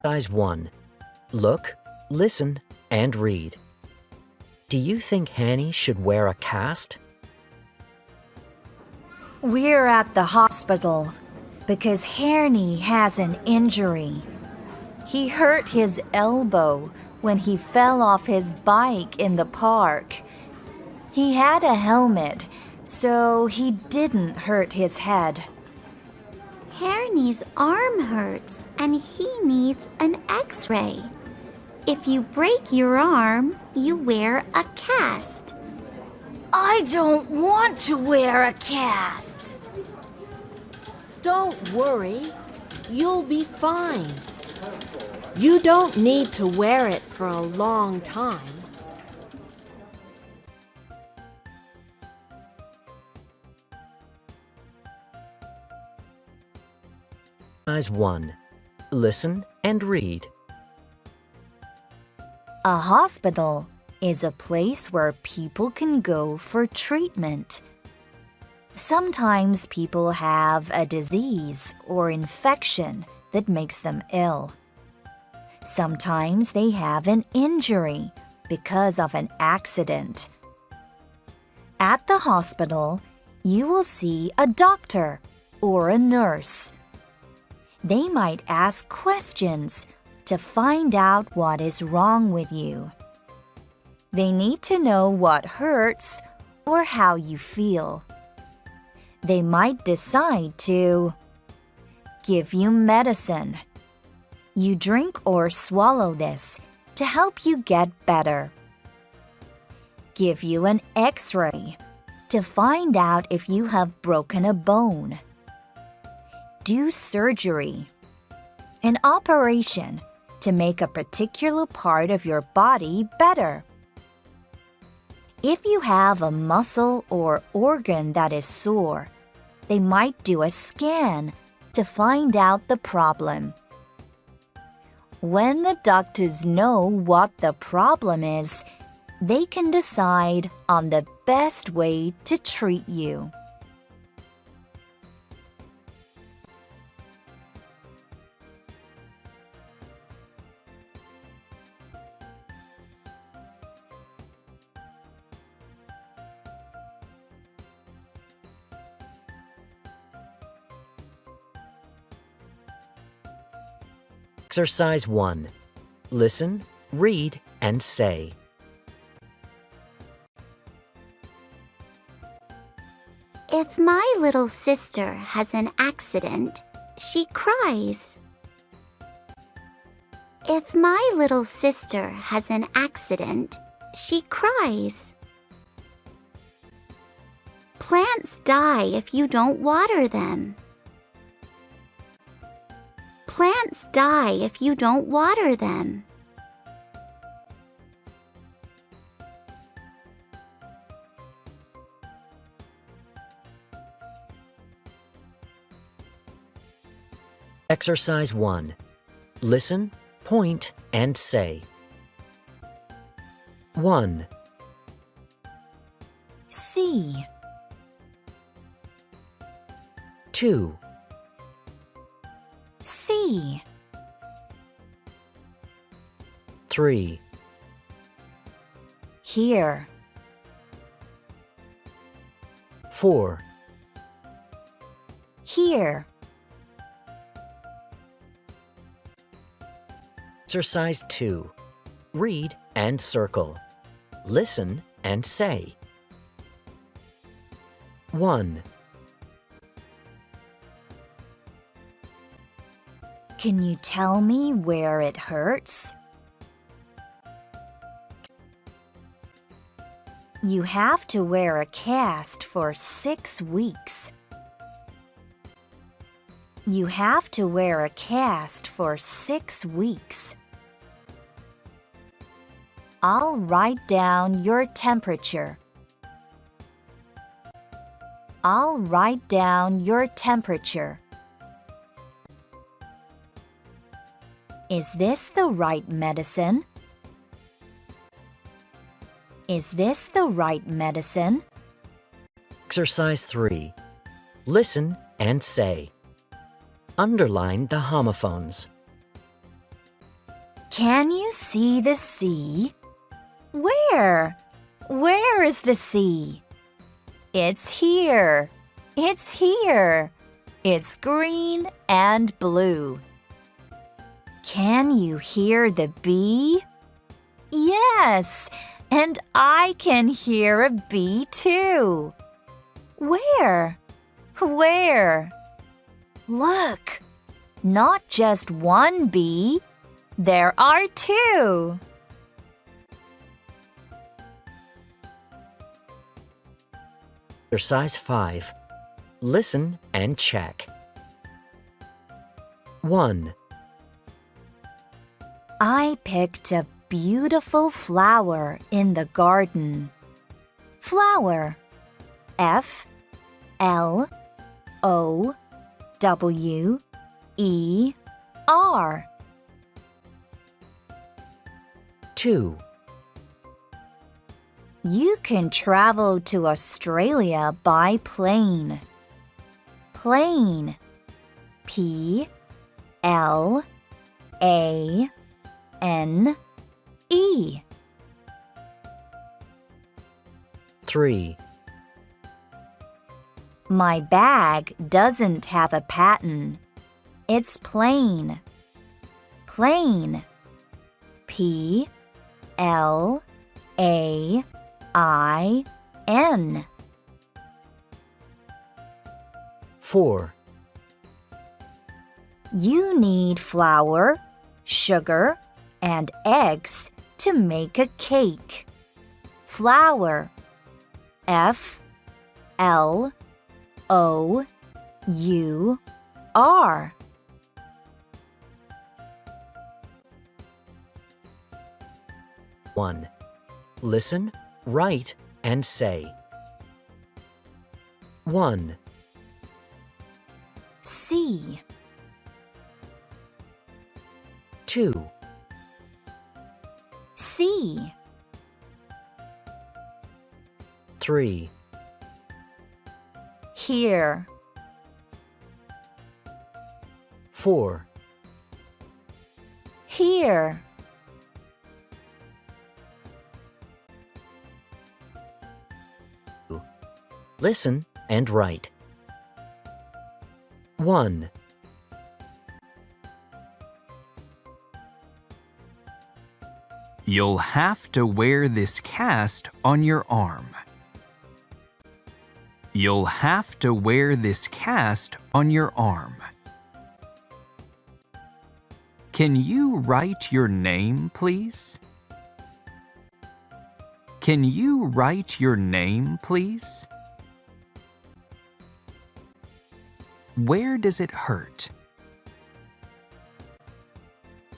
Exercise 1. Look, listen, and read. Do you think Hanny should wear a cast? We're at the hospital because Hanny has an injury. He hurt his elbow when he fell off his bike in the park. He had a helmet, so he didn't hurt his head. Hanny's arm hurts and he needs an x-ray. If you break your arm, you wear a cast. I don't want to wear a cast. Don't worry, you'll be fine. You don't need to wear it for a long time. Exercise 1. Listen and read. A hospital is a place where people can go for treatment. Sometimes people have a disease or infection that makes them ill. Sometimes they have an injury because of an accident. At the hospital, you will see a doctor or a nurse. They might ask questions to find out what is wrong with you. They need to know what hurts or how you feel. They might decide to give you medicine. You drink or swallow this to help you get better. Give you an x-ray to find out if you have broken a bone. Do surgery, an operation to make a particular part of your body better. If you have a muscle or organ that is sore, they might do a scan to find out the problem. When the doctors know what the problem is, they can decide on the best way to treat you. Exercise 1. Listen, read, and say. If my little sister has an accident, she cries. If my little sister has an accident, she cries. Plants die if you don't water them. Plants die if you don't water them. Exercise 1. Listen, point, and say. 1. See. 2. See. 3. Hear. 4. Hear. Exercise 2. Read and circle. Listen and say. 1. Can you tell me where it hurts? You have to wear a cast for 6 weeks. You have to wear a cast for 6 weeks. I'll write down your temperature. I'll write down your temperature. Is this the right medicine? Is this the right medicine? Exercise 3. Listen and say. Underline the homophones. Can you see the sea? Where? Where is the sea? It's here. It's here. It's green and blue. Can you hear the bee? Yes, and I can hear a bee too. Where? Where? Look, not just one bee. There are two. Exercise 5. Listen and check. 1. I picked a beautiful flower in the garden. Flower. F L O W E R. 2. You can travel to Australia by plane. Plane. P L A N E. 3. My bag doesn't have a pattern. It's plain. Plain. P L A I N. 4. You need flour, sugar, and eggs to make a cake. Flour. F L O U R. 1. Listen, write, and say. 1. C. 2. C. 3. Here. 4. Here. Listen and write. 1. You'll have to wear this cast on your arm. You'll have to wear this cast on your arm. Can you write your name, please? Can you write your name, please? Where does it hurt?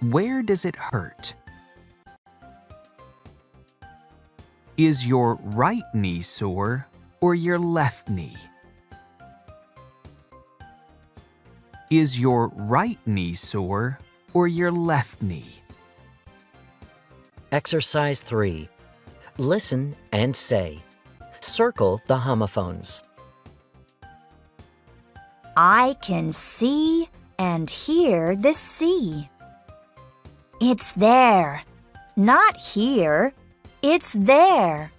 Where does it hurt? Is your right knee sore or your left knee? Is your right knee sore or your left knee? Exercise 3. Listen and say. Circle the homophones. I can see and hear the sea. It's there. Not here. It's there.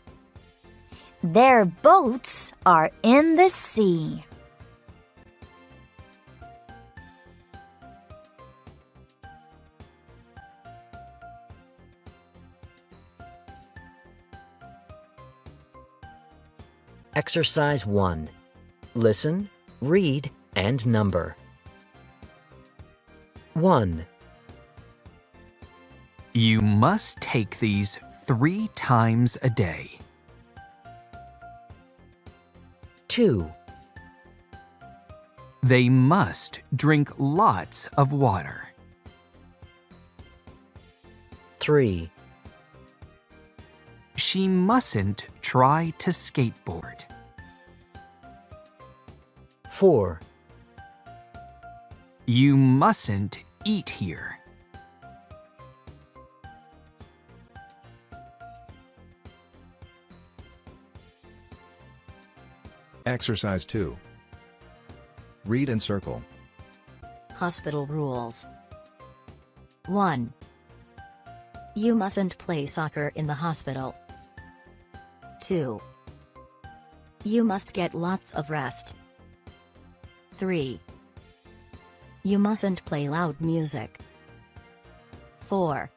Their boats are in the sea. Exercise 1. Listen, read, and number. 1. You must take these 3 times a day. 2. They must drink lots of water. 3. She mustn't try to skateboard. 4. You mustn't eat here. Exercise 2. Read and circle. Hospital rules. 1. You mustn't play soccer in the hospital. 2. You must get lots of rest. 3. You mustn't play loud music. 4.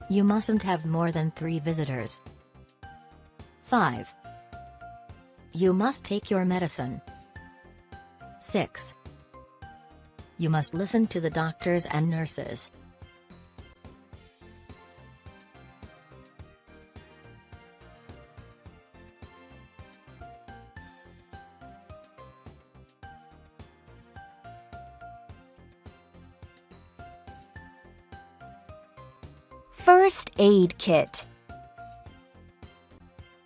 You mustn't have more than 3 visitors. 5. You must take your medicine. 6. You must listen to the doctors and nurses. First aid kit.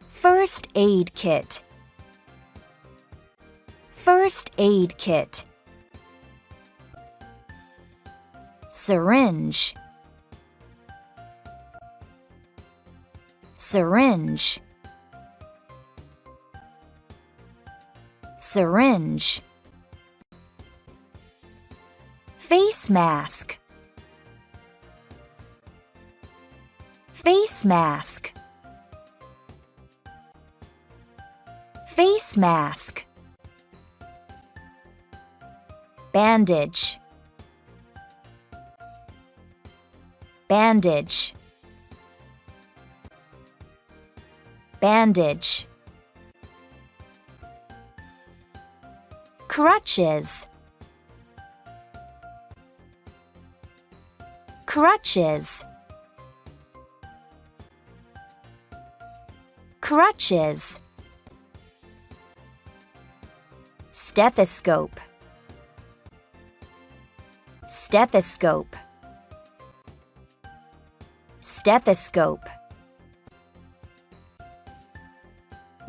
First aid kit. First aid kit. Syringe. Syringe. Syringe. Face mask. Face mask. Face mask. Bandage. Bandage. Bandage. Crutches. Crutches. Crutches. Stethoscope. Stethoscope. Stethoscope.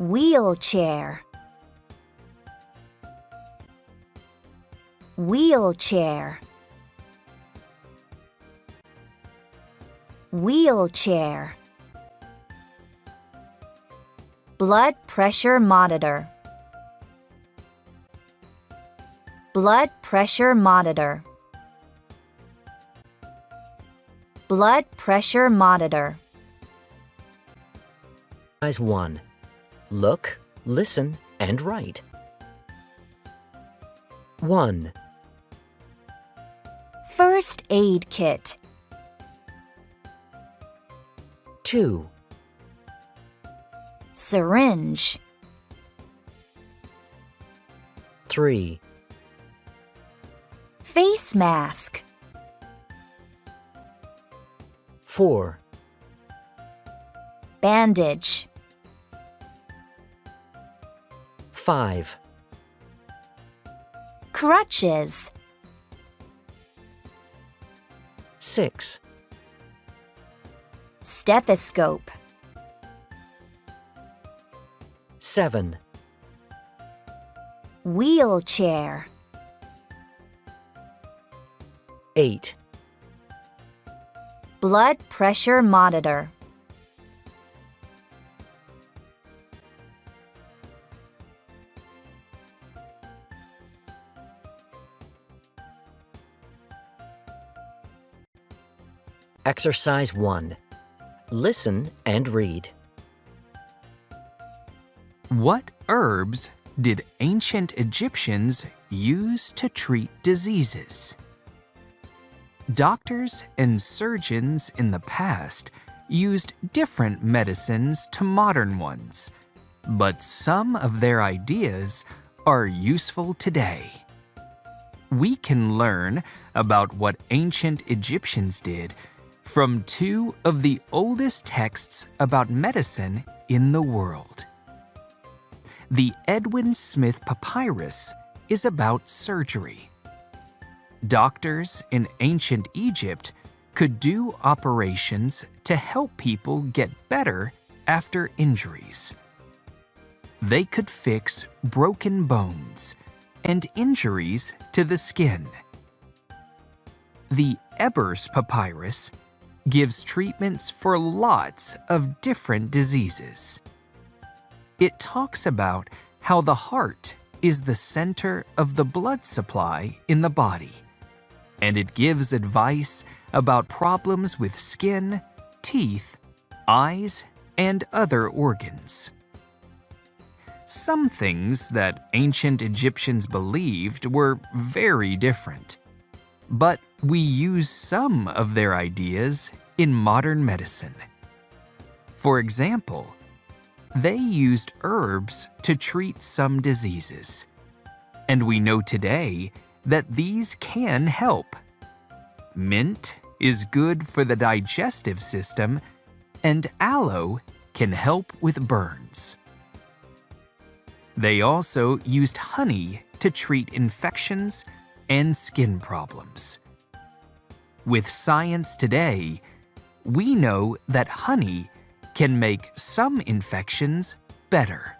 Wheelchair. Wheelchair. Wheelchair. Blood pressure monitor. Blood pressure monitor. Blood pressure monitor. Exercise 1. Look, listen, and write. 1. First aid kit. 2. Syringe. 3. Face mask. 4. Bandage. 5. Crutches. 6. Stethoscope. 7. Wheelchair. 8. Blood pressure monitor. Exercise 1. Listen and read. What herbs did ancient Egyptians use to treat diseases? Doctors and surgeons in the past used different medicines to modern ones, but some of their ideas are useful today. We can learn about what ancient Egyptians did from 2 of the oldest texts about medicine in the world. The Edwin Smith Papyrus is about surgery. Doctors in ancient Egypt could do operations to help people get better after injuries. They could fix broken bones and injuries to the skin. The Ebers Papyrus gives treatments for lots of different diseases. It talks about how the heart is the center of the blood supply in the body, and it gives advice about problems with skin, teeth, eyes, and other organs. Some things that ancient Egyptians believed were very different, but we use some of their ideas in modern medicine. For example, they used herbs to treat some diseases, and we know today that these can help. Mint is good for the digestive system, and aloe can help with burns. They also used honey to treat infections and skin problems. With science today, we know that honey can make some infections better.